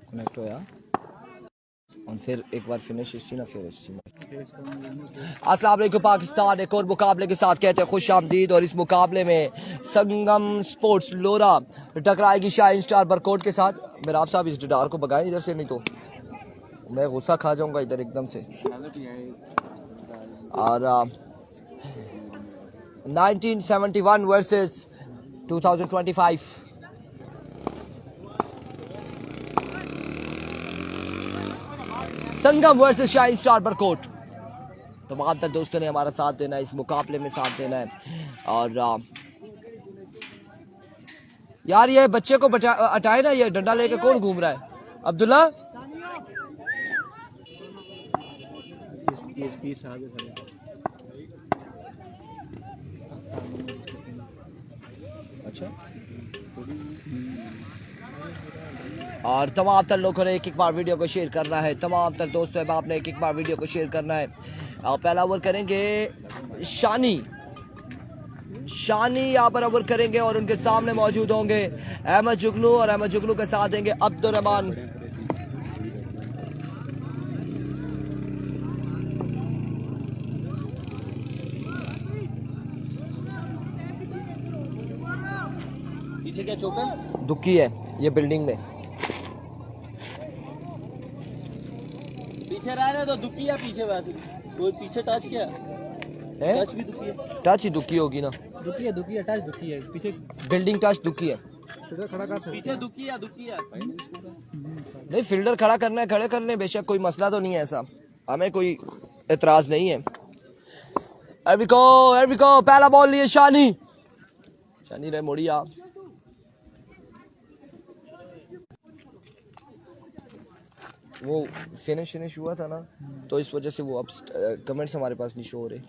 Connect होया और फिर एक बार फिनिश इसी ना फिर इसी में। अस्सलाम वालेकुम पाकिस्तान, एक और मुकाबले के साथ कहते हैं खुश आमदीद। और इस मुकाबले में संगम स्पोर्ट्स लोरा टकराएगी शाइन स्टार बरकोट के साथ। मेरा आप साहब इस डर को भगाएं इधर से, नहीं तो मैं गुस्सा खा जाऊंगा इधर एकदम से। और 1971 वर्सेस 2025। संगम वर्सेस शाइन स्टार बरकोट। तमाम तर दोस्तों ने हमारा साथ देना है, इस मुकाबले में साथ देना है। और यार ये बच्चे को हटाए ना, ये डंडा लेके कौन घूम रहा है? अब्दुल्ला अच्छा। और तमाम तर लोगों ने एक बार वीडियो को शेयर करना है। तमाम तर दोस्तों आपने एक बार वीडियो को शेयर करना है। और पहला ओवर करेंगे शानी यहाँ पर ओवर करेंगे और उनके सामने मौजूद होंगे अहमद जुगनू, और अहमद जुगनू के साथ देंगे अब्दुल रहमान। पीछे क्या चौका दुक्की है ये बिल्डिंग में। पीछे रहने तो दुखी है, पीछे वैसे कोई पीछे टच किया है? टच भी दुखी है, टच ही दुखी होगी ना। दुखी है टच दुखी है, पीछे बिल्डिंग टच दुखी है, खड़ा कर पीछे दुखी है नहीं फील्डर खड़ा करना है, खड़े करने बेशक कोई मसला तो नहीं है ऐसा, हमें कोई एतराज नहीं है। एरविको पहला बॉल लिए शानी रे मोड़िया। वो फिनिश हुआ था ना, तो इस वजह से वो अब कमेंट्स हमारे पास नहीं शो हो रहे,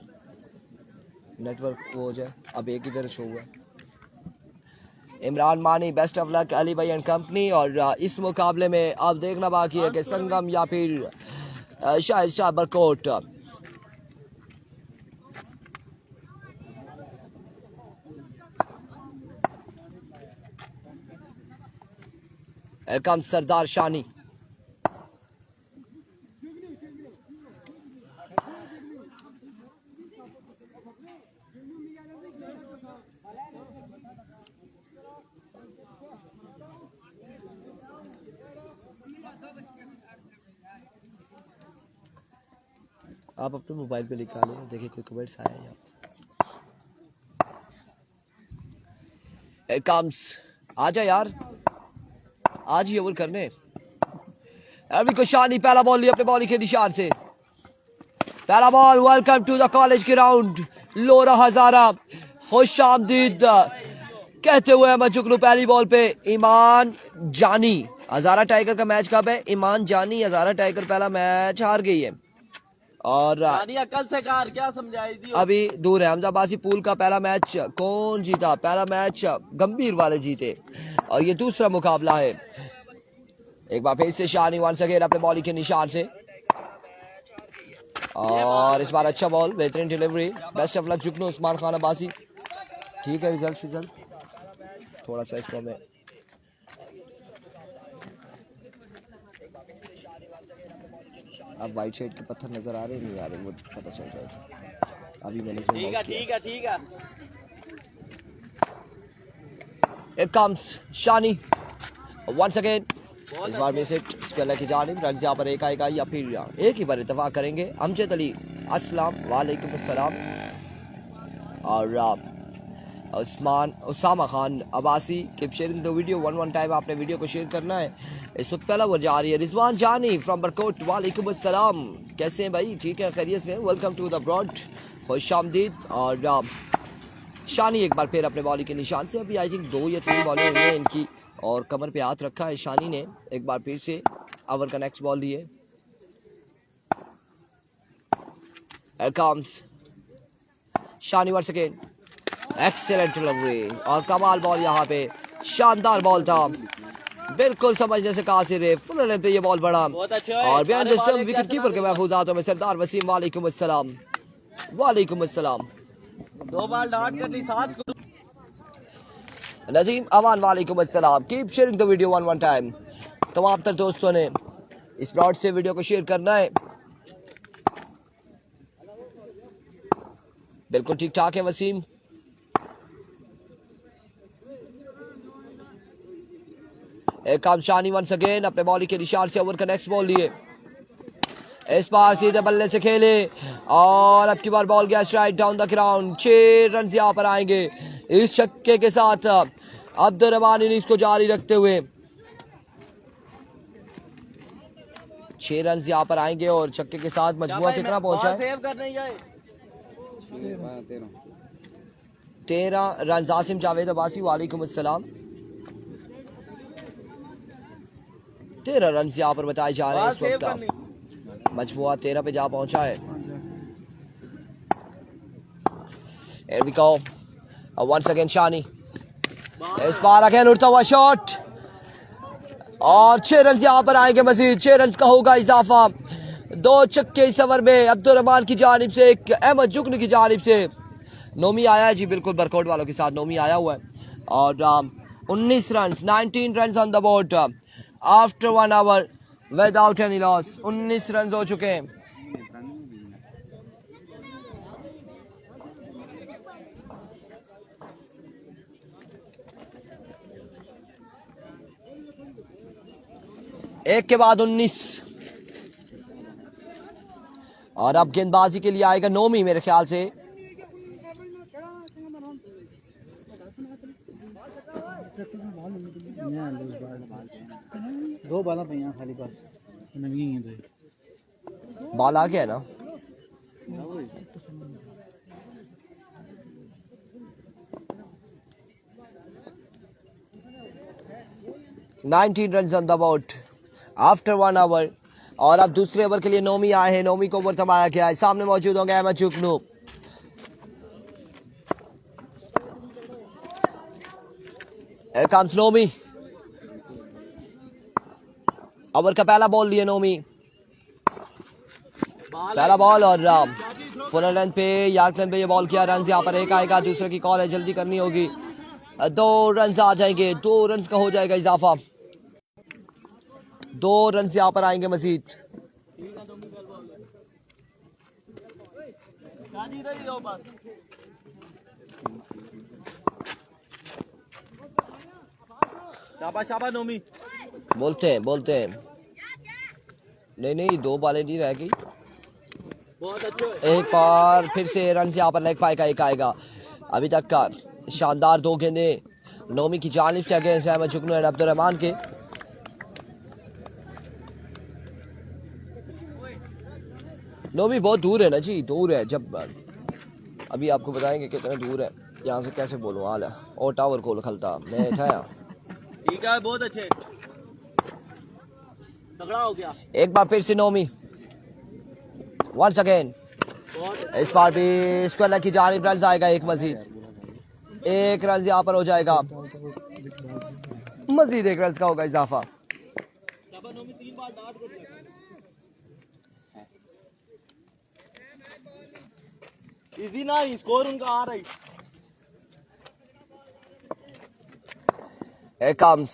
नेटवर्क वो हो जाए। अब एक इधर शो हुआ। इमरान मानी बेस्ट ऑफ लक अली भाई एंड कंपनी। और इस मुकाबले में अब देखना बाकी है कि संगम या फिर शाहिद शाह बरकोट। कम सरदार शानी, आप अपने मोबाइल पे लिखा लें, देखिए कोई कमेंट्स आया है। कम्स आजा यार, आज ही ओवर करने। अभी को शानी पहला बॉल लिया अपने बॉलिंग के निशान से। पहला ball, welcome to the college ground Lora Hazara, खुश आमदीद कहते हुए अहमद जुगनू पहली बॉल पे ईमान जानी। हजारा टाइगर का मैच कब है? ईमान जानी हजारा टाइगर पहला मैच हार गई है। और कल से कार क्या समझाई थी? अभी दूर है। हमजाबाजी पूल का पहला मैच कौन जीता? पहला मैच गंभीर वाले जीते और ये दूसरा मुकाबला है। एक बार फिर से शानी वन अगेन अपने बॉलिंग के निशान से, और इस बार अच्छा बॉल, बेहतरीन डिलीवरी। बेस्ट ऑफ लक जुगनू उस्मान खान अब्बासी। ठीक है, रिजल्ट थोड़ा सा इसको में अब वाइट शेड के पत्थर नजर आ रहे नहीं आ रहे, वो पता चल जाएगा। अभी मैंने ठीक है इट कम्स शानी वंस अगेन। इस बार में से स्पेलर की जानिब रख जहाँ पर एक आएगा या फिर एक ही बार इत्तेफाक करेंगे। अमजद अली अस्सलाम वालेकुम अस्सलाम। और Usama Khan Abbasi keep sharing the video one time, आपने वीडियो को शेयर करना है। इस वक्त पहला ओवर जा रही है रिजवान जानी फ्रॉम बरकोट। वालेकुम अस्सलाम, कैसे हैं भाई? ठीक है, खैरियत से? वेलकम टू द ब्रॉड, खुश आमदीद। और शानी एक बार फिर अपने बॉलिंग के निशान से। अभी आई थिंक 2 या 3 बॉलें हुई हैं इनकी और कमर पे हाथ रखा है शानी ने। एक बार फिर से ओवर का नेक्स्ट बॉल लिए। शानी वंस अगेन, एक्सीलेंट डिलीवरी और कमाल बॉल, यहाँ पे शानदार बॉल था, बिल्कुल समझने से कासिर है। फुल लेंथ पे ये बॉल बड़ा और behind the stump wicket keeper के महफूजातों में सरदार वसीम। वालेकुम अस्सलाम। 2 बॉल डॉट करनी, 7 नजीम अमान वालेकुम अस्सलाम। Keep sharing the video one time. तमाम तर दोस्तों ने इस प्लॉट से वीडियो को शेयर करना है। बिल्कुल ठीक ठाक है वसीम। एक काम शानी वंस अगेन अपने बॉलिंग के निशान से ओवर का नेक्स्ट बॉल लिए। इस बार सीधे बल्ले से खेले और अब की बार बॉल गया strike down the ground. 6 run यहां पर आएंगे इस छक्के के साथ। अब्दुल रहमान इनिंग्स को जारी रखते हुए 6 रन यहां पर आएंगे और छक्के के साथ मजबूआ कितना पहुंचा है? 13 रन। जासिम जावेद अब्बासी वालेकुम अस्सलाम। 13 रन यहां पर बताए जा रहे हैं इस वक्त। मजबूआ 13 पे जा पहुंचा है। Here we go. Once again शानी। इस बार अगेन उड़ता हुआ शॉट और 6 रन यहां पर आएंगे मजीद। 6 रन का होगा इजाफा। 2 छक्के इस ओवर में अब्दुल रहमान की जानिब से, एक अहमद जुगनी की जानिब से। नोमी आया है जी, बिल्कुल बरकोट वालों के साथ नोमी आया हुआ है और 19 run 19 run on the board after 1 our without any loss. 19 run हो चुके हैं। एक के बाद 19 और अब गेंदबाजी के लिए आएगा नोमी मेरे ख्याल से। दो बाला पे यहाँ खाली पास बॉल आ गया ना। Nineteen run on the board after 1 hour और अब दूसरे ओवर के लिए नोमी आए हैं। नोमी को ओवर थमाया गया है। सामने मौजूद होंगे अहमद जुगनू। Here comes Nomi. ओवर का पहला बॉल लिए नोमी। पहला बॉल और फुल लेंथ पे यार्ड लेंथ पे ये बॉल किया। रन यहाँ पर एक आएगा, दूसरे की कॉल है, जल्दी करनी होगी। 2 रन आ जाएंगे। 2 रन का हो जाएगा इजाफा। 2 रन यहाँ पर आएंगे मजीद। शाबाश नोमी। बोलते हैं नहीं 2 बॉलें नहीं रह गई। बहुत अच्छे। एक बार फिर से रन यहाँ पर लेग पाएगा, एक आएगा। अभी तक का शानदार 2 गेंदे नोमी की जानिब से अगेंस्ट अहमद जुगनू और अब्दुल रहमान के। नोमी बहुत दूर है ना जी, दूर है। जब अभी आपको बताएंगे कितना दूर है। यहाँ से कैसे बोलूँ हाल है और टावर को खलता मैं था। ठीक है, बहुत अच्छे, तगड़ा हो गया। एक बार फिर से नोमी वंस अगेन। इस बार भी स्क्वायर की जानिब रन आएगा एक मजीद। 1 रन यहाँ पर हो जाएगा। मजीद 1 रन का होगा इजाफा। इजी ना स्कोर उनका आ रहा है। Here comes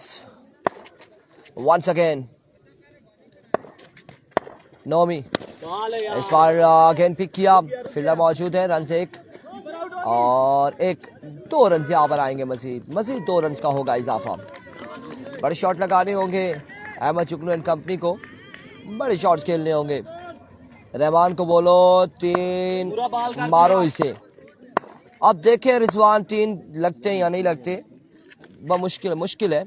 once again Nomi. इस बार अगेन पिक किया। फील्डर मौजूद है। रन से 1 और 2 रन यहाँ पर आएंगे मजीद 2 रन का होगा इजाफा। बड़े शॉट लगाने होंगे अहमद जुगनू एंड कंपनी को। बड़े शॉट्स खेलने होंगे। रहमान को बोलो 3 मारो इसे। अब देखें रिजवान 3 लगते हैं या नहीं लगते। मुश्किल है।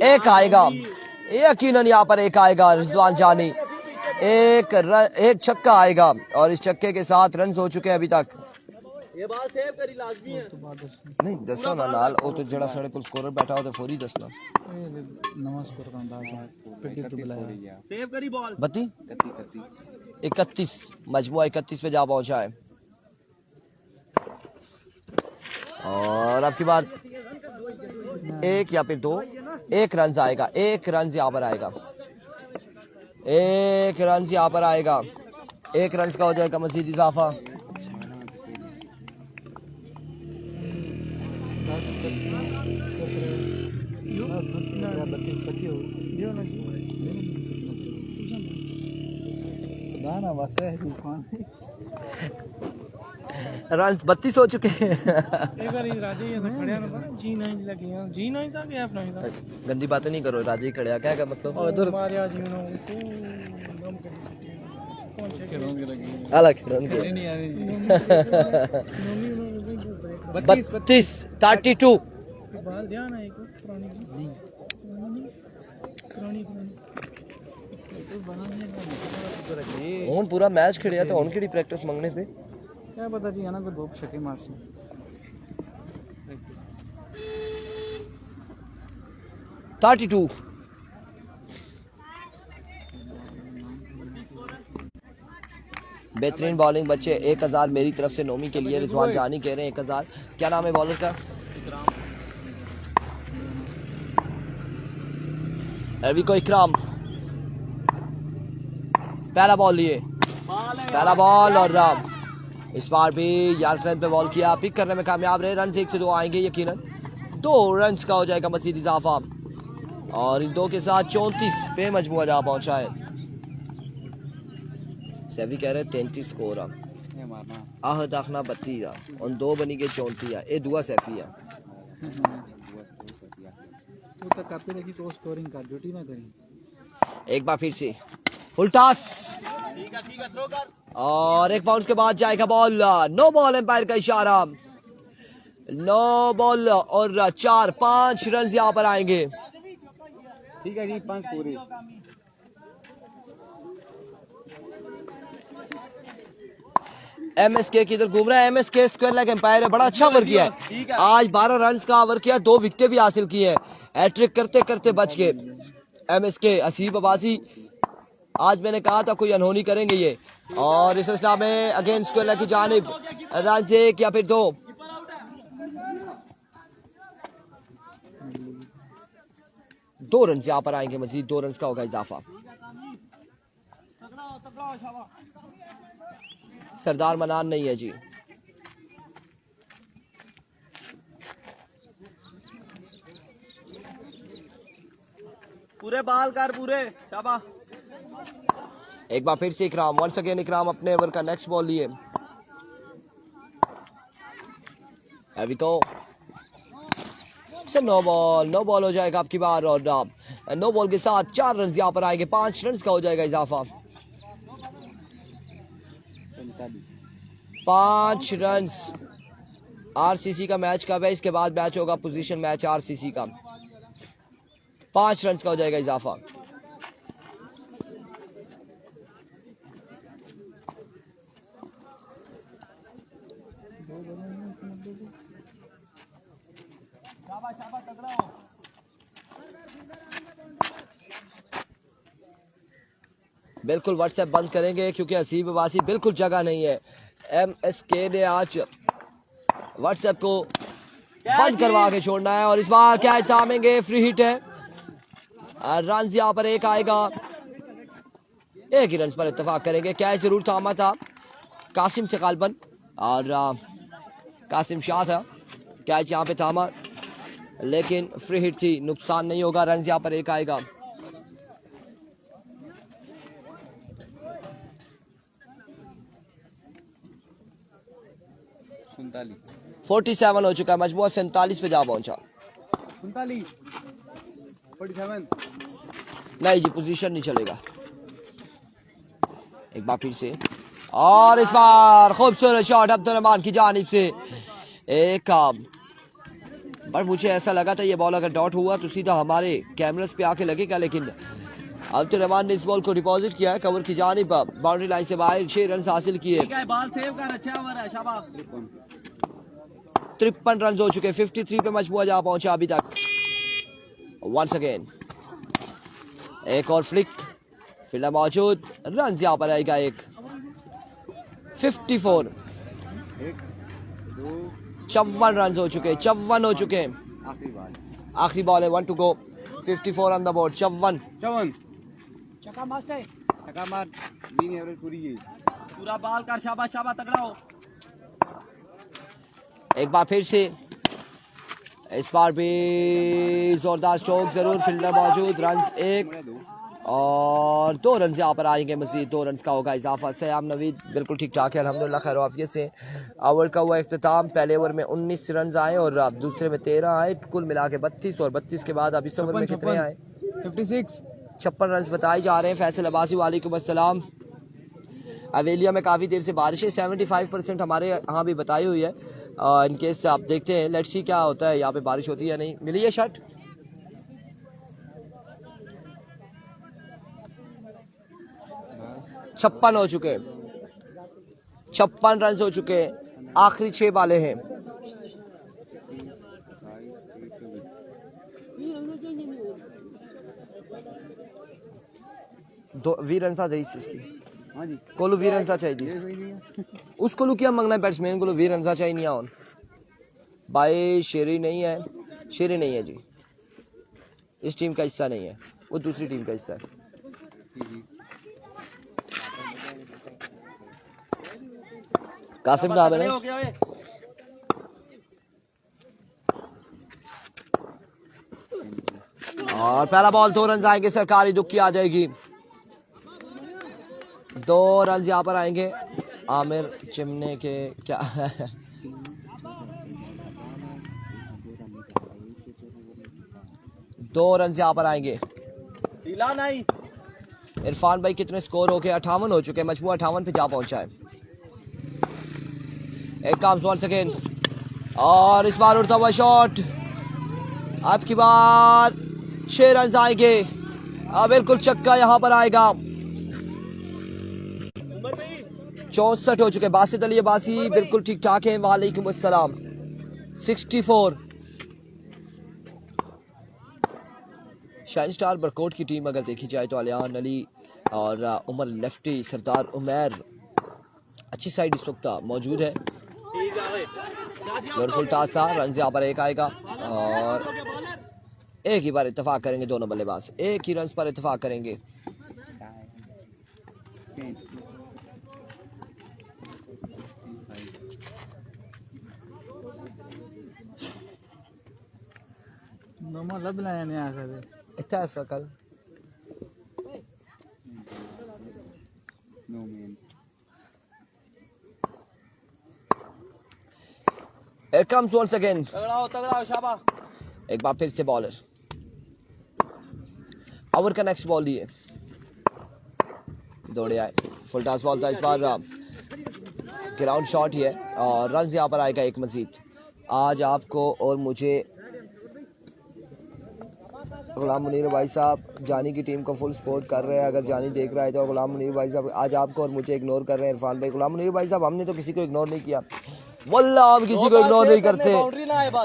1 आएगा यकीनन यहाँ पर। 1 आएगा रिजवान जानी। एक छक्का आएगा और इस छक्के के 7 रन हो चुके हैं अभी तक। ये बाल सेव करी लाजमी है। नहीं दसो ना नाल ओ तो जड़ा साढ़े को स्कोरर बैठा हो तो फौरी दसना। नवा स्कोर का अंदाज सेव करी बॉल। बत्ती 31 मजमुआ 31 पे जा पहुंचा है। और अब की बात 1 या फिर 2 1 रन आएगा। 1 रन यहाँ पर आएगा। 1 रन यहाँ पर आएगा। 1 रन का हो जाएगा मजीद इजाफा। रन्स 32 हो चुके हैं। गंदी बातें नहीं करो, राजे खड़े क्या का मतलब अलग 32 ਹੁਣ पूरा मैच खेलिया तो उनकी प्रैक्टिस मांगने पे क्या पता जी है ना, कोई दो छक्के मार से 32 बेहतरीन बॉलिंग बच्चे। 1000 मेरी तरफ से नोमी के लिए। रिजवान जानी कह रहे हैं 1000। क्या नाम है बॉलर का? अभी को इकराम। पहला बॉल लिए, पहला बॉल और इस बार भी यार्क रन पे बॉल किया, पिक करने में कामयाब रहे। रन 1 से 2 आएंगे यकीनन। 2 रन का हो जाएगा मजीद इजाफा और इन 2 के साथ 34 पे मजमुआ जा पहुंचा है। सभी कह रहे 33 स्कोर आहद आखना 32 और 2 बनी के 34 ये दुआ सैफी है। तू तक कापी रखी तो स्कोरिंग कर ड्यूटी ना करी। एक बार फिर से फुल टॉस और एक बाउंस के बाद जाएगा बॉल। नो बॉल, एम्पायर का इशारा। नो बॉल और 4-5 रन यहां पर आएंगे। ठीक है जी, 5 पूरे। एमएसके किधर घूम रहा है? एमएसके स्क्वायर लेग एम्पायर है, बड़ा अच्छा ओवर किया है आज। 12 रन का ओवर किया, 2 विकेटें भी हासिल की है। हैट्रिक करते करते बच गए एमएसके। असीब अब्बासी, आज मैंने कहा था कोई अनहोनी करेंगे ये। और इस सिलसिला में अगेन स्क्वायर लेग की जानिब रन 1 या फिर 2। 2 रन यहां पर आएंगे मजीद। 2 रन का होगा इजाफा। सरदार मनान नहीं है जी। पूरे बाल कर पूरे, शाबाश। एक बार फिर से इकराम, वंस अगेन इकराम अपने ओवर का नेक्स्ट बॉल लिए। अभी तो नो बॉल हो जाएगा आपकी बार और नो बॉल के साथ 4 रन यहां पर आएंगे। 5 रन का हो जाएगा इजाफा। 5 रन। आरसीसी का मैच कब है? इसके बाद मैच होगा पोजीशन मैच आरसीसी का। 5 रन का हो जाएगा इजाफा। बिल्कुल व्हाट्सएप बंद करेंगे क्योंकि हसीब वासी बिल्कुल जगह नहीं है। एमएसके ने आज व्हाट्सएप को बंद करवा के छोड़ना है और इस बार क्या थामेंगे? फ्री हिट है। रन यहां पर 1 आएगा। 1 ही रन पर इत्तेफाक करेंगे। क्या जरूर थामा था कासिम से गालबन और कासिम शाह था कैच यहां पे थामा, लेकिन फ्री हिट थी, नुकसान नहीं होगा। रन यहां पर 1 आएगा। उनतालीस 47 हो चुका है, मजबूर 47 पे जा पहुंचा। 47 नहीं जी, पोजीशन नहीं चलेगा। एक बार फिर से और इस बार खूबसूरत शॉट अब्दुल रहमान की जानिब से। एक पर मुझे ऐसा लगा था ये बॉल अगर डॉट हुआ तो सीधा हमारे कैमरास पे आके लगेगा, लेकिन अब्दुल रहमान ने इस बॉल को डिपॉजिट किया है कवर की जानिब। बाउंड्री लाइन से बाहर 6 रन हासिल किए। बॉल सेव कर, अच्छा ओवर है, शाबाश। 53 रन हो चुके। 53 पे मजबूर जा पहुंचा अभी तक। वंस अगेन एक और फ्लिक फील्डर मौजूद। रन यहां पर आएगा 1। 54 54 रन हो चुके। 54 हो चुके। आखिरी बॉल है, 1 to go. 54 on the board. 54 चका मास्टर, चका मार, मीन एवरेज पूरी है। पूरा बाल कर, शाबाश शाबाश, तगड़ा हो। एक बार फिर से इस बार भी जोरदार स्ट्रोक जरूर, फील्डर मौजूद, रन 1 और 2 रन यहाँ पर आएंगे, मजीद 2 रन का होगा इजाफा। सयाम नवीद बिल्कुल ठीक ठाक है अल्हम्दुलिल्लाह, खैर आफियत से। ओवर का हुआ इख्तिताम, पहले ओवर में 19 रन आए और अब दूसरे में 13 आए, कुल मिला के 32 और 32 के बाद अब इस ओवर में कितने आए? 56 रन बताए जा रहे हैं। फैसल अब्बासी वालेकुम अस्सलाम। अवेलिया में काफ़ी देर से बारिश है, 75% हमारे यहाँ भी बताई हुई है। इनकेस आप देखते हैं, लेट्स सी क्या होता है, यहाँ पे बारिश होती है या नहीं। मिली है शर्ट? छप्पन हो चुके, 56 रन हो चुके, आखिरी 6 बाले हैं। दो 20 रन चाहिए इसकी। हाँ जी, कोलू 20 रन चाहिए उसको लू क्या मंगना है बैट्समैन को, 20 रन चाहिए नहीं ऑन भाई। शेरी नहीं है, शेरी नहीं है जी, इस टीम का हिस्सा नहीं है, वो दूसरी टीम का हिस्सा है। कासिम कहाँ है? और पहला बॉल 2 रन आएंगे, सरकारी दुखी आ जाएगी। 2 रन यहाँ पर आएंगे आमिर चिमने के क्या 2 रन यहाँ पर आएंगे। इरफान भाई कितने स्कोर हो गए? 58 हो चुके, मजमू 58 पे जा पहुंचा है। एक काम 1 सेकेंड और इस बार उड़ता हुआ शॉट, अब की बार 6 रन आएंगे। बिल्कुल चक्का यहाँ पर आएगा। 64 हो चुके, बासित अली अब्बासी बिल्कुल ठीक ठाक है वालेकुम अस्सलाम। 64 शाइन स्टार बरकोट की टीम अगर देखी जाए तो अलियान अली और उमर लेफ्टी, सरदार उमर अच्छी साइड इस वक्त मौजूद है। फुल टास था, रन यहाँ पर 1 आएगा और एक ही बार इत्तेफाक करेंगे दोनों बल्लेबाज, एक ही रन पर इत्तेफाक करेंगे। इतना सकल comes once again, तगड़ा शाबाश। एक बार फिर से बॉलर ओवर का नेक्स्ट बॉल लिए दौड़े आए, फुल टॉस बॉल था इस बार, ग्राउंड शॉट ही है और रन यहाँ पर आएगा 1 मजीद। आज आपको और मुझे गुलाम मुनीर भाई साहब जानी की टीम को फुल सपोर्ट कर रहे हैं, अगर जानी देख रहा है तो गुलाम मुनीर भाई साहब आज आपको और मुझे इग्नोर कर रहे हैं। इरफान भाई, गुलाम मुनीर भाई साहब हमने तो किसी को इग्नोर नहीं किया, वल्लाह हम किसी को इग्नोर नहीं करते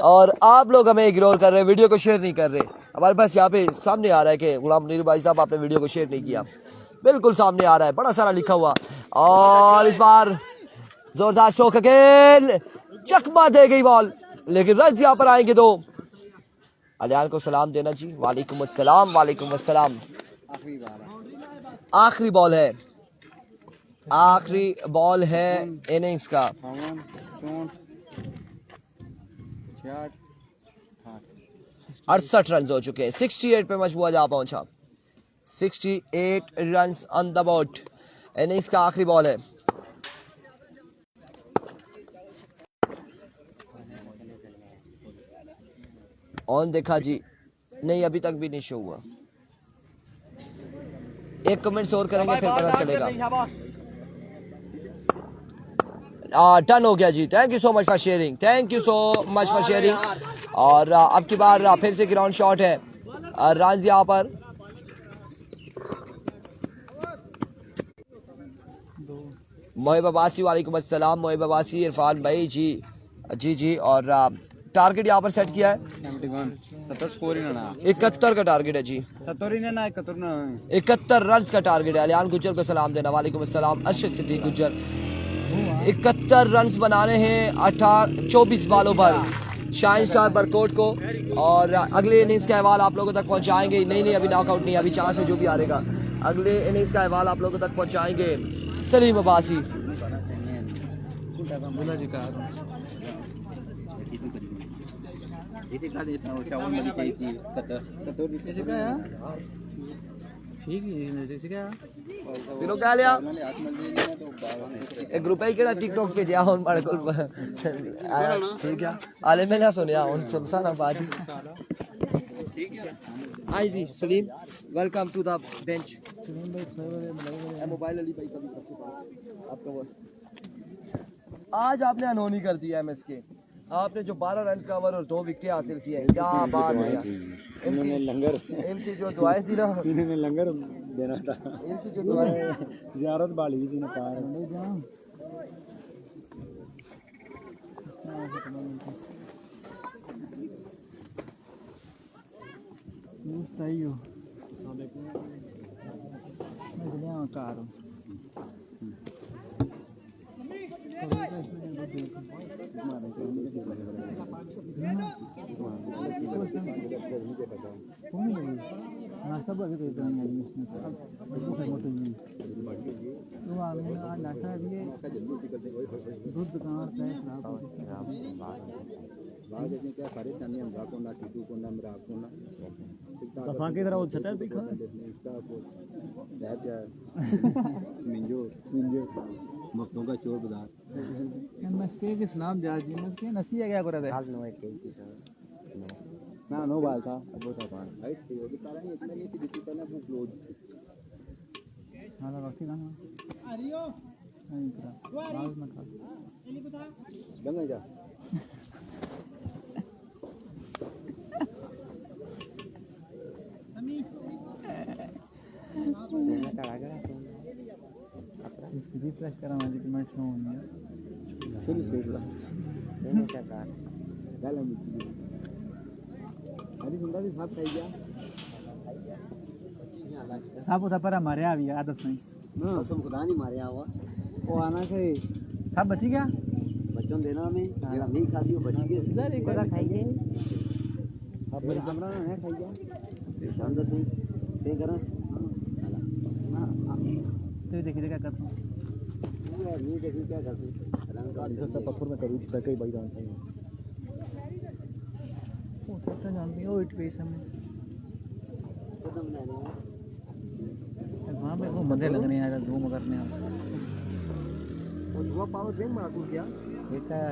और आप लोग हमें इग्नोर कर रहे हैं, वीडियो को शेयर नहीं कर रहे। हमारे पास यहाँ पे सामने आ रहा है कि गुलाम मुनीर भाई साहब आपने वीडियो को शेयर नहीं किया, बिल्कुल सामने आ रहा है, बड़ा सारा लिखा हुआ। और इस बार जोरदार स्ट्रोक अगेन, चकमा दे गई बॉल, लेकिन रन यहाँ पर आएंगे 2। अलियान को सलाम देना जी, वालेकुम अस्सलाम वालेकुम अस्सलाम। आखिरी बॉल है, आखिरी बॉल है इनिंग्स का। 68 रन हो चुके हैं, 68 पे मजबूआ जा पहुंचा, 68 run on the board. Innings का आखिरी बॉल है। ऑन देखा जी, नहीं अभी तक भी नहीं शो हुआ, एक कमेंट्स और करेंगे फिर पता चलेगा। डन हो गया जी, thank you so much for sharing, thank you so much for sharing. और अब की बार फिर से ग्राउंड शॉट है, रन यहाँ पर मोहिब अब्बासी वालेकुम अस्सलाम, मोहिब अब्बासी, इरफान भाई जी जी जी। और टारगेट यहाँ पर सेट किया है 71 का टारगेट है जी, 71 रन का टारगेट है। अलियान गुज्जर को सलाम देना, वालेकुम अस्सलाम। अरशद सिद्दीक गुज्जर 71 रन बनाने हैं 24 बालों पर शाइन स्टार बरकोट को। और अगले इनिंग्स का अहवाल आप लोगों तक पहुंचाएंगे, नहीं अभी नॉकआउट नहीं, अभी 4 से जो भी हारेगा अगले इनिंग्स का अहवाल आप लोगों तक पहुंचाएंगे सलीम अब्बासी। इसे खा देता हूँ चावल मिली चाहिए कतर कैसे क्या यार ठीक है जैसे क्या तीनों क्या लिया एक रुपए केड़ा टिकटॉक पे जा हुन मारे कोल ठीक है आले मैंने सुनिया हुन सुनसा ना बात ठीक है आई जी Saleem welcome to the bench Saleem भाई मोबाइल अली भाई कभी सबके पास आपका वो आज आपने अनहोनी कर दिया एमएस के आपने जो 12 रन का ओवर और 2 विकेट हासिल किए हैं क्या बात है यार इन्होंने लंगर इनकी जो दुआएं थी ना इन्होंने लंगर देना था इनकी जो दुआएं ज़ियारत बाली थी ना पार नहीं जा सही हो मैं चलिए कार नाश्ता बगे तो इतना नहीं इसमें बहुत है मोटे नहीं तो आगे नाश्ता दिए दूध दुकान पे खराब बाद में क्या सारे चने हम राखो ना टीटू को ना राखो ना दफा की तरह वो छटा देखो इसका को बैठ जा मिंजो मक्तों का चोर बाजार मैं के सलाम जा जी मैं के नसी है क्या कर रहा हाल नो है के ना नो बाल था अब वो था पार हाइट थी वो कारण इतना नहीं थी दिखता ना वो क्लोज हां रखी ना अरियो नहीं करा बाल मत खा दंगा जा इसकी रिफ्रेश करा मुझे कि मैं शो होंगे फिर देख लो मैंने क्या कहा गाल में अरे सुंदर भी साफ खाई गया साहब उधर पर मारे आ गया आदत नहीं ना कसम खुदा नहीं मारे हुआ वो आना से साहब बची गया बच्चों देना में जेड़ा नहीं खाती वो बची गई सर एक बार खाइए अब मेरे हमरा ना है खाई गया शाम दस ते करस तो देखिए क्या करता हूँ यार नहीं देखी क्या करती रंग का जैसा पत्थर में कभी कई बाई डांस है वो तो जानती है वो इट पे समय खत्म नहीं वहाँ पे वो मजे लगने हैं धूम करने हैं वो धुआं पावर बैंक में तू क्या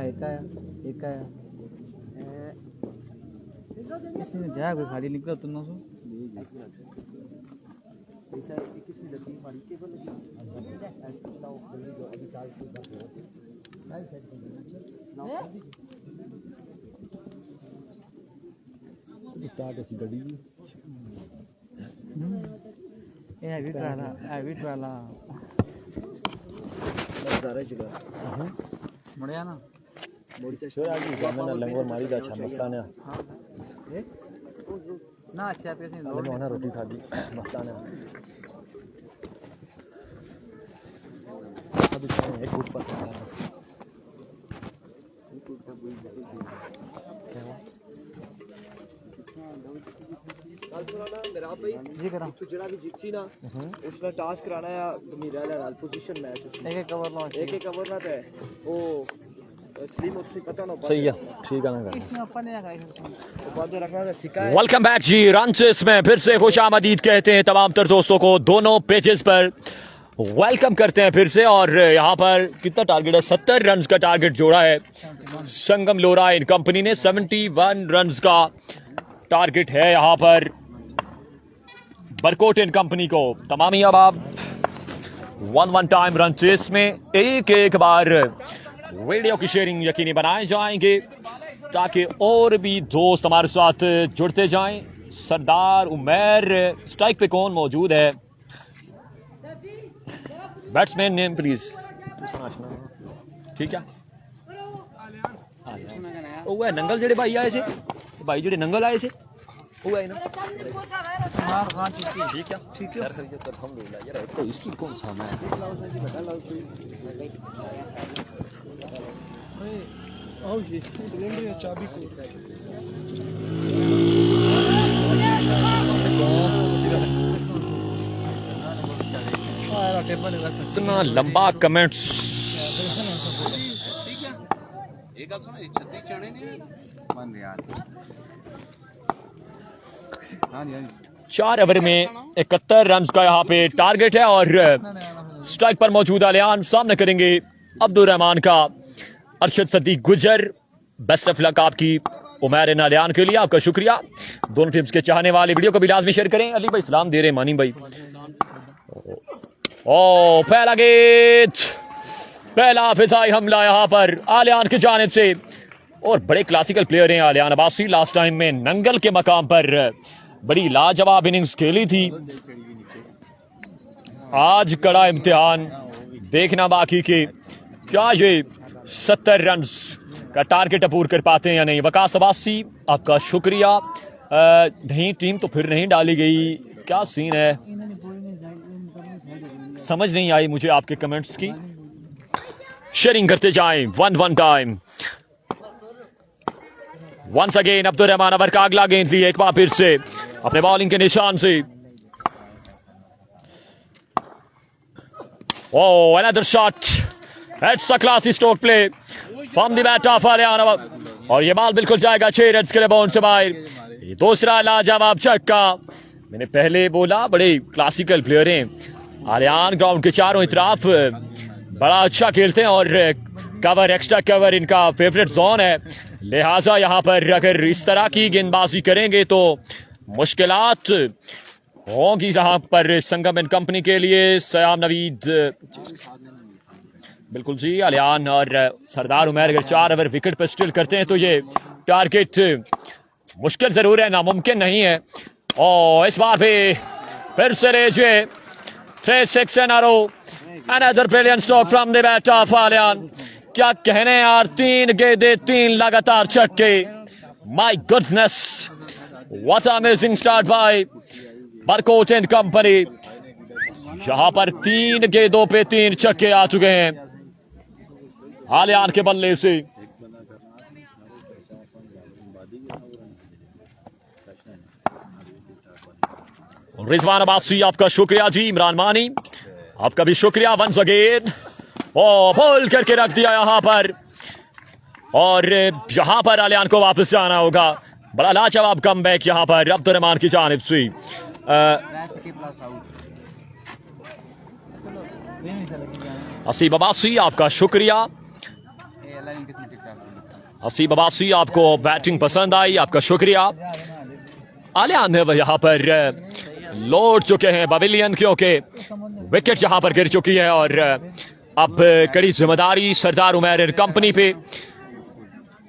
एक इसमें जाए कोई खाली निकला तुम ना सो ऐसा 21 में लगी हमारी केबल लगी लाओ जल्दी जो अभी चाल से बात हो राइट साइड पर स्टार्ट ऐसी गड़ी ये हैवी वाला नजारा जुगा बढ़िया ना मोड़ी का शोर आगे जामना लंगोर मारी दा अच्छा मस्ताना हां ना अच्छा पे से लोग ने रोटी खादी मस्ताना अभी एक फुट पर मेरा भाई जी करा तू जड़ा भी जीतसी ना उसने टास्क कराना है मेरा लाल पोजीशन मैच एक कवर लो एक कवर ना पे ओ स्लिम उससे पता ना सही है ठीक है ना इसमें अपन ने खाएगा बंद रखना है सिक्का है वेलकम बैक जी रंचेस में फिर से खुशामदीद कहते हैं तमाम तर दोस्तों को दोनों पेजेस पर वेलकम करते हैं फिर से। और यहाँ पर कितना टारगेट है 70 रन का टारगेट जोड़ा है संगम लोरा इन कंपनी ने 71 रन का टारगेट है यहाँ पर बरकोट इन कंपनी को। तमाम ही अब आप 1-1 टाइम रन चेस में एक बार वीडियो की शेयरिंग यकीनी बनाए जाएंगे ताकि और भी दोस्त हमारे साथ जुड़ते जाएं। सरदार उमर स्ट्राइक पे कौन मौजूद है? Batsman name please. ठीक है वो है नंगल जेड़े भाई आए से भाई जेड़े नंगल आए से वो है ना ठीक है अल्हम्दुलिल्लाह यार तो इसकी कौन सा है आओ जी सिलेंडर या चाबी को इतना लंबा कमेंट्स बन रहा हाँ जी 4 ओवर में 71 रन का यहाँ पे टारगेट है और स्ट्राइक पर मौजूद आलियान सामने करेंगे अब्दुल रहमान का अरशद सदीक गुजर। बेस्ट ऑफ लक आपकी उमैर इन आलियान के लिए, आपका शुक्रिया। दोनों टीम्स के चाहने वाले वीडियो को भी लाजमी शेयर करें। अली भाई सलाम दे रहे हैं मानी भाई। ओ पहला गेंद, पहला फिजाई हमला यहाँ पर आलियान की जानिब से और बड़े क्लासिकल प्लेयर हैं आलियान अब्बासी। लास्ट टाइम में नंगल के मकाम पर बड़ी लाजवाब इनिंग्स खेली थी। आज कड़ा इम्तिहान देखना बाकी कि क्या ये 70 रन का टारगेट अपूर कर पाते हैं या नहीं। वकास अब्बासी आपका शुक्रिया। नहीं टीम तो फिर नहीं डाली गई, क्या सीन है समझ नहीं आई मुझे आपके कमेंट्स की। शेयरिंग करते जाएं 1-1 time. Once again Abdul Rehman over का अगला गेंद लिए एक बार फिर से अपने बॉलिंग के निशान से। Oh, another shot. That's a classy stroke play from the bat of Aliyan और ये बॉल बिल्कुल जाएगा 6 रन के लिए बाउंड से बाहर। ये दूसरा लाजवाब छक्का। मैंने पहले बोला बड़े क्लासिकल प्लेयर हैं आलियान, ग्राउंड के चारों तरफ बड़ा अच्छा खेलते हैं और कवर एक्स्ट्रा कवर इनका फेवरेट जोन है। लिहाजा यहाँ पर अगर इस तरह की गेंदबाजी करेंगे तो मुश्किलात होंगी जहां पर संगम एंड कंपनी के लिए। सयाम नवीद बिल्कुल जी आलियान और सरदार उमैर अगर 4 ओवर विकेट पर स्टिल करते हैं तो ये टारगेट मुश्किल जरूर है, नामुमकिन नहीं है। और इस बार भी फिर से रेजे 3-6 in a row, another brilliant stroke from the bat of Aliyan. क्या कहने यार, 3 गेंदे 3 लगातार छक्के। My goodness, what amazing start by Barkot and company. यहां पर 3 गेंदों पे 3 छक्के आ चुके हैं आलियान के बल्ले से। रिजवान अब्बासी आपका शुक्रिया जी। इमरान मानी आपका भी शुक्रिया। वंस अगेन ओ बोल करके रख दिया यहां पर और यहां पर आलियान को वापस जाना होगा। बड़ा लाजवाब कमबैक यहां पर अब्दुल रहमान की जानिब से। हसीब अब्बासी आपका शुक्रिया। हसीब अब्बासी आपको बैटिंग पसंद आई, आपका शुक्रिया। आलियान यहाँ पर लौट चुके हैं पवेलियन क्योंकि विकेट यहाँ पर गिर चुकी है और अब कड़ी जिम्मेदारी सरदार उमैर एंड कंपनी पे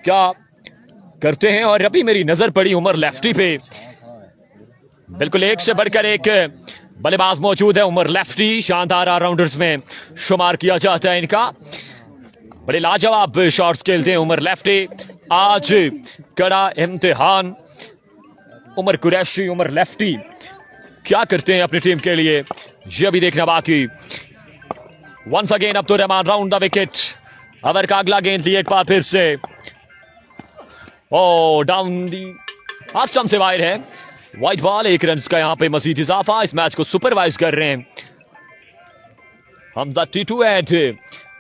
क्या करते हैं। और अभी मेरी नजर पड़ी उमर लेफ्टी पे, बिल्कुल एक से बढ़कर एक बल्लेबाज मौजूद है। उमर लेफ्टी शानदार ऑलराउंडर्स में शुमार किया जाता है इनका, बड़े लाजवाब शॉट्स खेलते हैं उमर लेफ्टी। आज कड़ा इम्तिहान उमर कुरैशी, उमर लेफ्टी क्या करते हैं अपनी टीम के लिए, यह भी देखना बाकी। Once again Abdul Rehman round the wicket. Over का अगला गेंद लिए एक बार फिर से ओ डाउन दी स्टंप से बाहर है। व्हाइट बॉल, 1 रन का यहाँ पे मजीद इजाफा। इस मैच को सुपरवाइज कर रहे हैं Hamza Titu end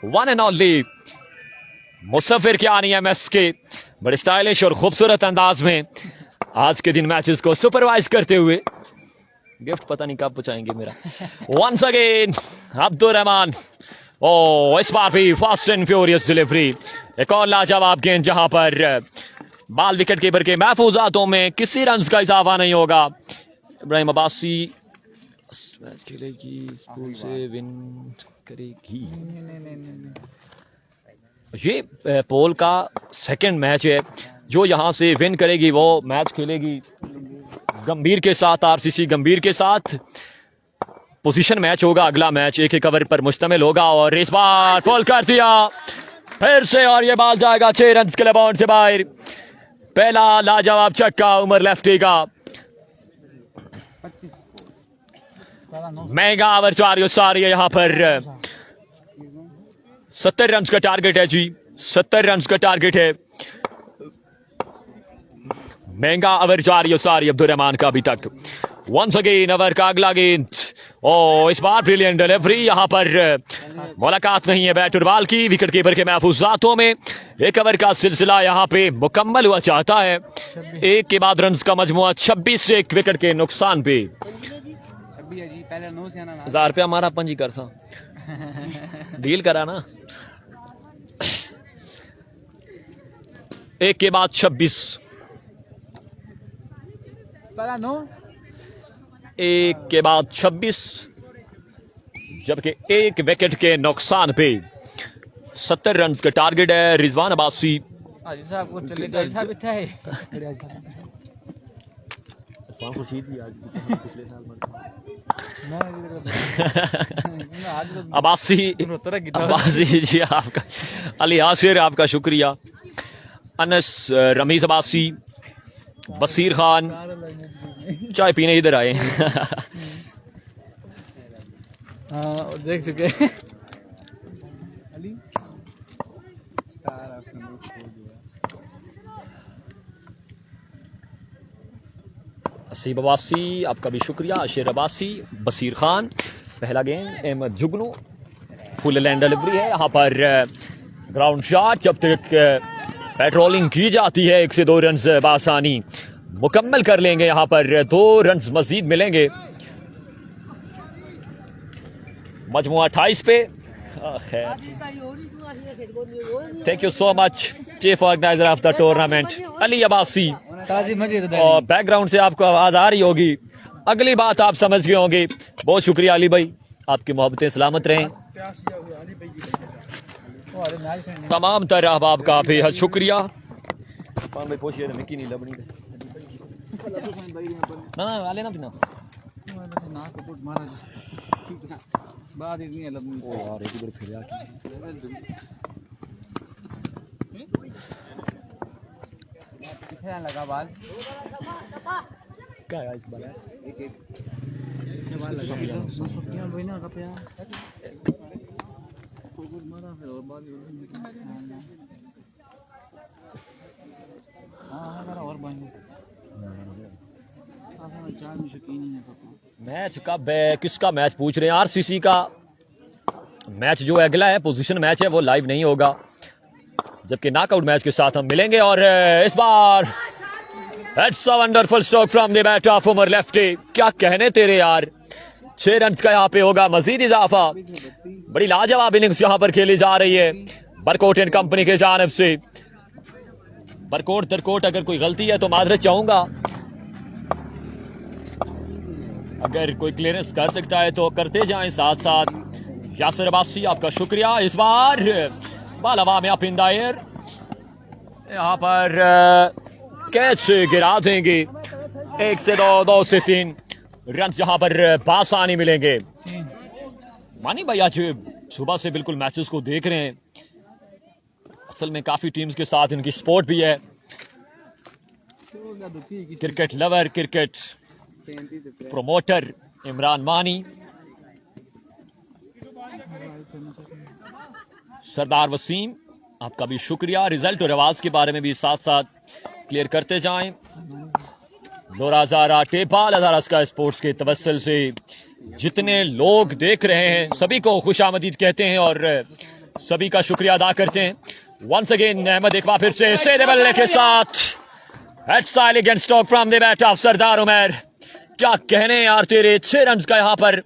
one end only Musafir के आनी एमएस के बड़े स्टाइलिश और खूबसूरत अंदाज में आज के दिन मैचेस को सुपरवाइज करते हुए। गिफ्ट पता नहीं कब पहुंचाएंगे मेरा। वंस अगेन अब्दुल रहमान, ओ इस बार भी फास्ट एंड फ्यूरियस डिलीवरी। एक और लाजवाब गेंद जहां पर बाल विकेट कीपर के महफूजातों में किसी रन का इजाफा नहीं होगा। इब्राहिम अब्बासी मैच खेलेगी, स्कूल से विन करेगी। ये पोल का सेकंड मैच है, जो यहां से विन करेगी वो मैच खेलेगी गंभीर के साथ, आरसीसी गंभीर के साथ। पोजीशन मैच होगा, अगला मैच 1 ओवर पर मुश्तमिल होगा। और इस बार पोल कर दिया फिर से और ये बॉल जाएगा 6 रन के लिए बाउंड से बाहर। पहला लाजवाब छक्का उमर लेफ्टी का। महंगा ओवर 4 है यहाँ पर। 70 रन का टारगेट है जी, 70 रन का टारगेट है। महंगा ओवर 4 अब्दुल रहमान का अभी तक। वंस अगेन ओवर का अगला गेंद ओ इस बार ब्रिलियंट डिलीवरी, यहाँ पर मुलाकात नहीं है बैट और बॉल की। विकेट कीपर के महफूजातों में एक ओवर का सिलसिला यहाँ पे मुकम्मल हुआ चाहता है। एक के बाद रन्स का मजमुआ 26 से एक विकेट के नुकसान पे। 26 है जी, पहले 9 से आना 1000 रुपया हमारा पंजी कर सा डील करा ना। एक के बाद 26, पहला 9 एक के बाद 26, जबकि एक विकेट के नुकसान पे 70 रन का टारगेट है। रिजवान अब्बासी हाजी साहब को चले गए साहब इतना है। अब्बासी जी आपका, अली आसिर आपका शुक्रिया। अनस रमीज अब्बासी, बसीर खान चाय पीने इधर आए। हाँ देख चुके। अली असीब अब्बासी आपका भी शुक्रिया। अशर अब्बासी, बसीर खान, पहला गेंद अहमद जुगनू, फुल लैंड डिलीवरी है यहाँ पर। ग्राउंड शॉट, जब तक पेट्रोलिंग की जाती है 1 से 2 रन बासानी मुकम्मल कर लेंगे। यहाँ पर 2 रन मजीद मिलेंगे। मजमुआ 28 पे। Thank you so much chief organiser of the tournament Ali Abbasi. और बैकग्राउंड से आपको आवाज आ रही होगी, अगली बात आप समझ गए होंगे। बहुत शुक्रिया अली भाई, आपकी मोहब्बतें सलामत रहें। तमाम तरह अहबाब का बेहद शुक्रिया। ना वाले ना पीना बात इतनी है लंबी। ओ यार एक बार फिर किसे लगा बाल क्या है इस बार एक बाल लगा सुतियां बहिना का पे कोई मारा फिर और बाल हां और बहिना आपने चार में शकीन ही है पापा। मैच कब है, किसका मैच पूछ रहे हैं? आरसीसी का मैच जो अगला है पोजीशन मैच है वो लाइव नहीं होगा, जबकि नॉकआउट मैच के साथ हम मिलेंगे। और इस बार it's a wonderful stroke from the bat of Umar lefty. क्या कहने तेरे यार, 6 रन का यहाँ पे होगा मजीद इजाफा। बड़ी लाजवाब इनिंग्स यहाँ पर खेली जा रही है बरकोट एंड कंपनी के जानिब से। बरकोट दरकोट अगर कोई गलती है तो माजरत चाहूंगा, अगर कोई क्लियरेंस कर सकता है तो करते जाएं साथ साथ। यासिर अब्बासी आपका शुक्रिया। इस बार बाल हवा में अप इन द एयर, यहाँ पर कैच गिरा देंगे। 1 से 2, 2 से 3 रन यहाँ पर बासानी मिलेंगे। मानी भाई आज सुबह से बिल्कुल मैचेस को देख रहे हैं, असल में काफी टीम्स के साथ इनकी सपोर्ट भी है। Cricket lover, cricket promoter Imran मानी, सरदार वसीम आपका भी शुक्रिया। रिजल्ट और आवाज के बारे में भी साथ साथ क्लियर करते जाएं। लोराजारा टेपाल हजारा स्काई स्पोर्ट्स के तवस्सुल से जितने लोग देख रहे हैं सभी को खुशामदीद कहते हैं और सभी का शुक्रिया अदा करते हैं। वंस अगेन अहमद एक बार फिर से सीधे बल्ले के साथ heads elegant stroke from the bat of Sardar Umar. क्या कहने यार तेरे, 6 रन का यहाँ पर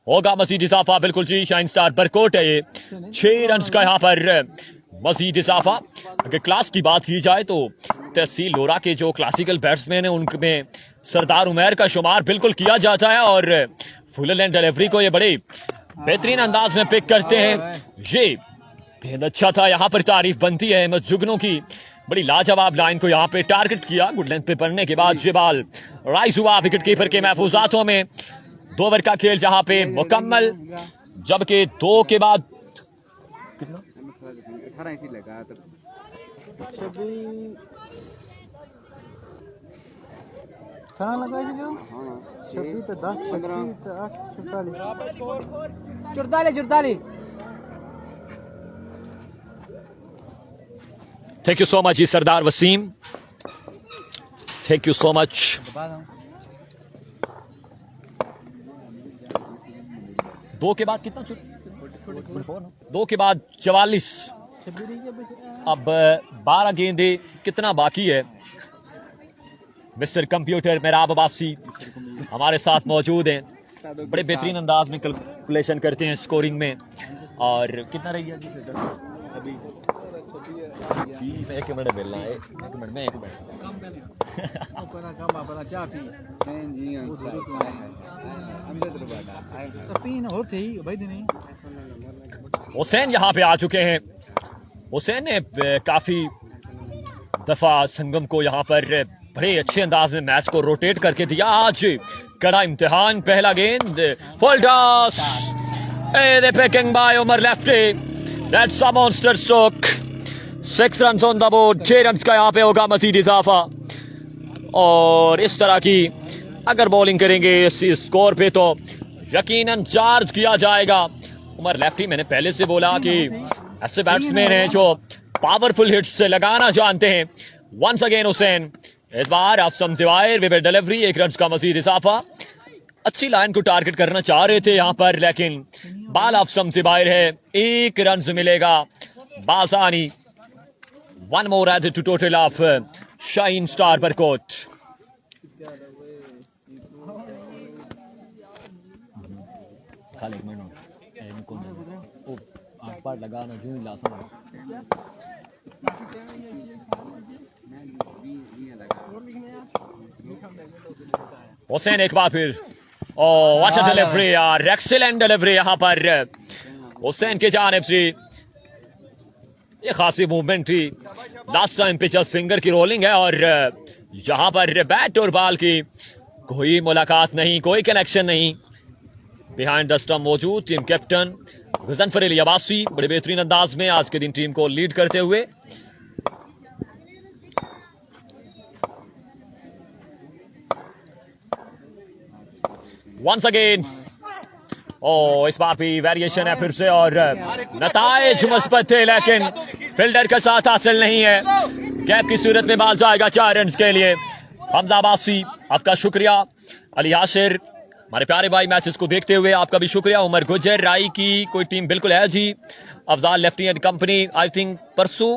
होगा मजीद इजाफा। बिल्कुल जी, शाइन स्टार बरकोट है ये। 6 रन का यहाँ पर मजीद इजाफा। अगर क्लास की बात की जाए तो तहसील लोरा के जो क्लासिकल बैट्समैन हैं उनमें सरदार उमर का शुमार बिल्कुल किया जाता है और फुल लेंथ डिलीवरी को ये बड़े बेहतरीन अंदाज में पिक करते हैं। ये बेहद अच्छा था, यहाँ पर तारीफ बनती है अहमद जुगनू की। बड़ी लाजवाब लाइन को यहाँ पे टारगेट किया, गुड लेंथ पे पड़ने के बाद ये बॉल राइज हुआ विकेट कीपर के महफूजातों में। 2 ओवर का खेल जहाँ पे मुकम्मल, जबकि 2 के बाद कितना 18 इसी लगा तो 18 लगा जी जो 26 तो 10 15 8 44। थैंक यू सो मच जी Sardar Wasim, thank you so much. 2 के बाद कितना 2 के बाद 44। अब 12 गेंदे कितना बाकी है। मिस्टर कंप्यूटर मेराब अब्बासी हमारे साथ मौजूद हैं, बड़े बेहतरीन अंदाज में कैलकुलेशन करते हैं स्कोरिंग में। और कितना रही है जी अभी? एक मिनट मिलना है, एक मिनट हुसैन यहाँ पे आ चुके हैं। हुसैन ने काफी दफा संगम को यहाँ पर बड़े अच्छे अंदाज में मैच को रोटेट करके दिया। आज कड़ा इम्तिहान, पहला गेंद full toss, picking by Umar Lefty, that's a monster stroke. 6 run on the board, 6 run का यहाँ पे होगा मजीद इजाफा। और इस तरह की अगर बॉलिंग करेंगे इस स्कोर पे तो यकीनन चार्ज किया जाएगा। उमर लेफ्टी, मैंने पहले से बोला कि ऐसे बैट्समैन हैं जो पावरफुल हिट्स लगाना जानते हैं। वंस अगेन हुसैन, इस बार अफसम ज़वाहिर विद डिलीवरी, 1 रन का मजीद इजाफा। अच्छी लाइन को टारगेट करना चाह रहे थे यहाँ पर, लेकिन बाल अफसम ज़वाहिर है, 1 रन मिलेगा बासानी। 1 more added to total of Shaheen star Barkot. लगाना जो हुसैन एक बार फिर, व्हाट अ डिलीवरी यार, एक्सीलेंट डिलीवरी यहाँ पर हुसैन के जानिब से। ये खासी मूवमेंट थी, लास्ट टाइम पिचर्स फिंगर की रोलिंग है और यहाँ पर बैट और बॉल की कोई मुलाकात नहीं, कोई कनेक्शन नहीं। बिहाइंड द स्टंप मौजूद टीम कैप्टन गजनफर अली अब्बासी, बड़े बेहतरीन अंदाज में आज के दिन टीम को लीड करते हुए। वंस अगेन, इस बार भी वेरिएशन है फिर से और नताइज मुस्बत थे, लेकिन फील्डर का साथ हासिल नहीं है। गैप की सूरत में बाल जाएगा 4 रन के लिए। हमजा अब्बासी, आपका शुक्रिया। अली यासिर, हमारे प्यारे भाई, मैचेस को देखते हुए आपका भी शुक्रिया। उमर गुजर, राई की कोई टीम बिल्कुल है जी। Afzal lefty and company, I think परसों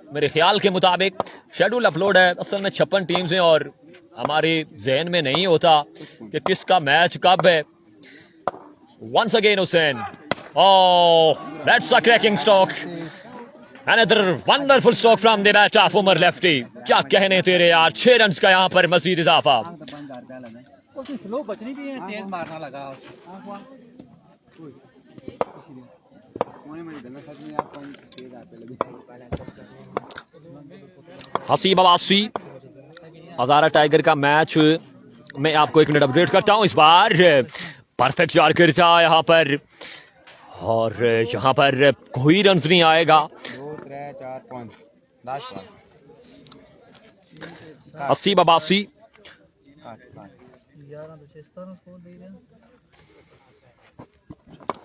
मेरे ख्याल के मुताबिक शेड्यूल अपलोड है। असल में 56 टीम्स हैं और हमारे जहन में नहीं होता कि किसका मैच कब है। Once again Hussain, that's a cracking stroke, another wonderful stroke from the bat of Umar lefty. क्या कहने तेरे यार, 6 रन का यहाँ पर मजीद इजाफा। स्लो बचनी भी है, तेज मारना लगा हसीब अब्बासी, हजारा टाइगर का मैच मैं आपको 1 मिनट अपडेट करता हूं। इस बार परफेक्ट यॉर्कर था यहाँ पर और यहाँ पर कोई रन नहीं आएगा। 2 3 4 5 लास्ट बार हसीब अब्बासी,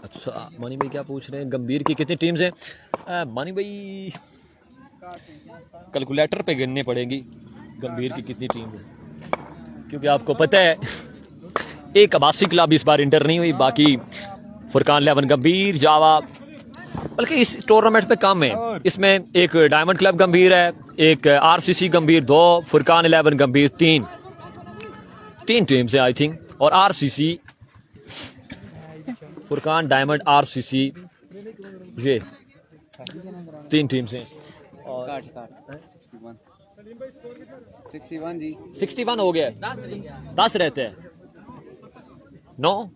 अच्छा मनी भाई क्या पूछ रहे हैं, गंभीर की कितनी टीम्स हैं? मनी भाई कैलकुलेटर पे गिनने पड़ेगी गंभीर की कितनी टीम है, क्योंकि आपको पता है एक अब्बासी क्लब इस बार इंटर नहीं हुई, बाकी फुरकान 11 गंभीर, जावा, बल्कि इस टूर्नामेंट पे कम है। इसमें एक डायमंड क्लब गंभीर है, एक आरसीसी गंभीर 2, फुरकान 11 गंभीर 3 टीम्स है आई थिंक, और आरसीसी फुरकान डायमंड आरसीसी ये 3 टीम्स हैं। और 61 जी, 61 हो गया, 10 रहते हैं 9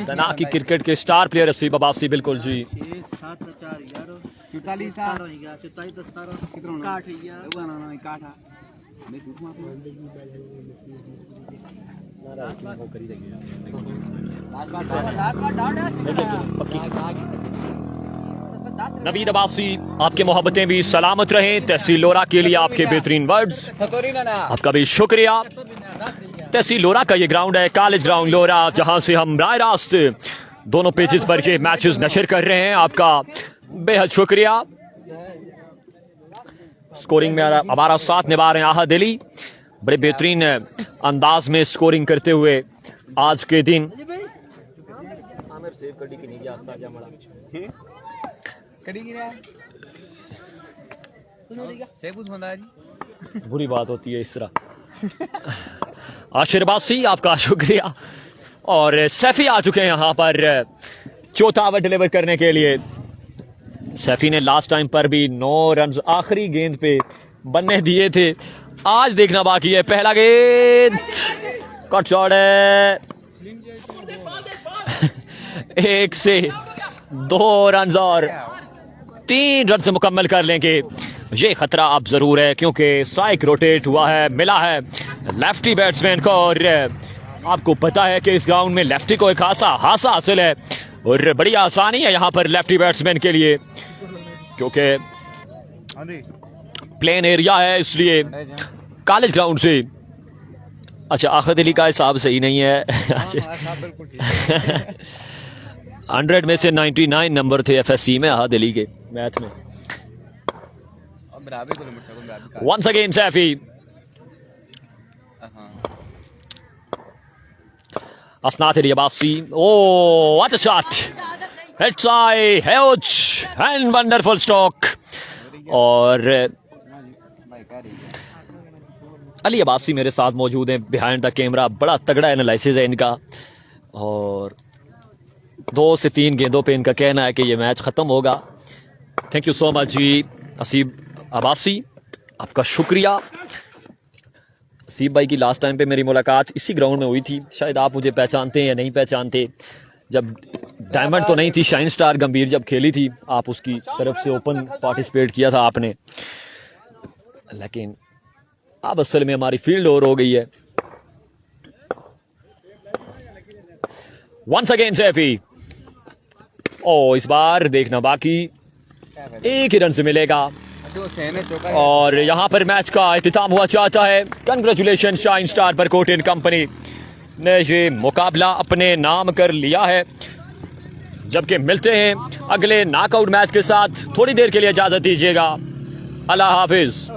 तना की क्रिकेट के स्टार प्लेयर हसीब अब्बासी, बिल्कुल जी। 7 4 11 44 17 27 17 कितना 61 नवीद अब्बासी, आपके मोहब्बतें भी सलामत रहें। तहसील लोरा के लिए आपके बेहतरीन वर्ड्स, आपका भी शुक्रिया। तहसील लोरा का ये ग्राउंड है, कॉलेज ग्राउंड लोरा, जहां से हम राय रास्त दोनों पेजेस पर ये मैचेस नशर कर रहे हैं। आपका बेहद शुक्रिया। स्कोरिंग में हमारा साथ निभा रहे हैं आहद अली, बड़े बेहतरीन अंदाज में स्कोरिंग करते हुए आज के दिन। बुरी बात होती है इस तरह। आशिर अब्बासी आपका शुक्रिया। और सैफी आ चुके हैं यहाँ पर चौथा ओवर डिलीवर करने के लिए। सैफी ने लास्ट टाइम पर भी 9 रन आखिरी गेंद पे बनने दिए थे, आज देखना बाकी है। पहला गेंद कट शॉट है, 1 से 2 रन और 3 रन से मुकम्मल कर लेंगे। ये खतरा अब जरूर है क्योंकि स्ट्राइक रोटेट हुआ है, मिला है लेफ्टी बैट्समैन को। और आपको पता है कि इस ग्राउंड में लेफ्टी को एक खासा हासा हासिल है और बड़ी आसानी है यहाँ पर लेफ्टी बैट्समैन के लिए क्योंकि प्लेन एरिया है, इसलिए कॉलेज ग्राउंड से। अच्छा, आहद अली का हिसाब सही नहीं है। 100 में से 99 नंबर थे एफएससी में आहद अली के मैथ में। Once again Saifi, Asnat Ali Abbasi, oh what a shot, it's a huge and wonderful stroke। और अली अब्बासी मेरे साथ मौजूद हैं बिहाइंड द कैमरा, बड़ा तगड़ा एनालिसिस है इनका। और 2 से 3 गेंदों पे इनका कहना है कि ये मैच ख़त्म होगा। थैंक यू सो मच जी असीब अब्बासी, आपका शुक्रिया। असीब भाई की लास्ट टाइम पे मेरी मुलाकात इसी ग्राउंड में हुई थी, शायद आप मुझे पहचानते हैं या नहीं पहचानते। जब डायमंड तो नहीं थी, शाइन स्टार गंभीर जब खेली थी, आप उसकी तरफ से ओपन पार्टिसिपेट किया था आपने, लेकिन अब असल में हमारी फील्ड ओवर हो गई है। वंस अगेन सैफी, ओ इस बार देखना बाकी, 1 ही रन से मिलेगा। और यहाँ पर मैच का इख्तिताम हुआ चाहता है। Congratulation shine star Barkot and company ने ये मुकाबला अपने नाम कर लिया है। जबकि मिलते हैं अगले नॉकआउट मैच के साथ, थोड़ी देर के लिए इजाजत दीजिएगा। अल्लाह हाफिज।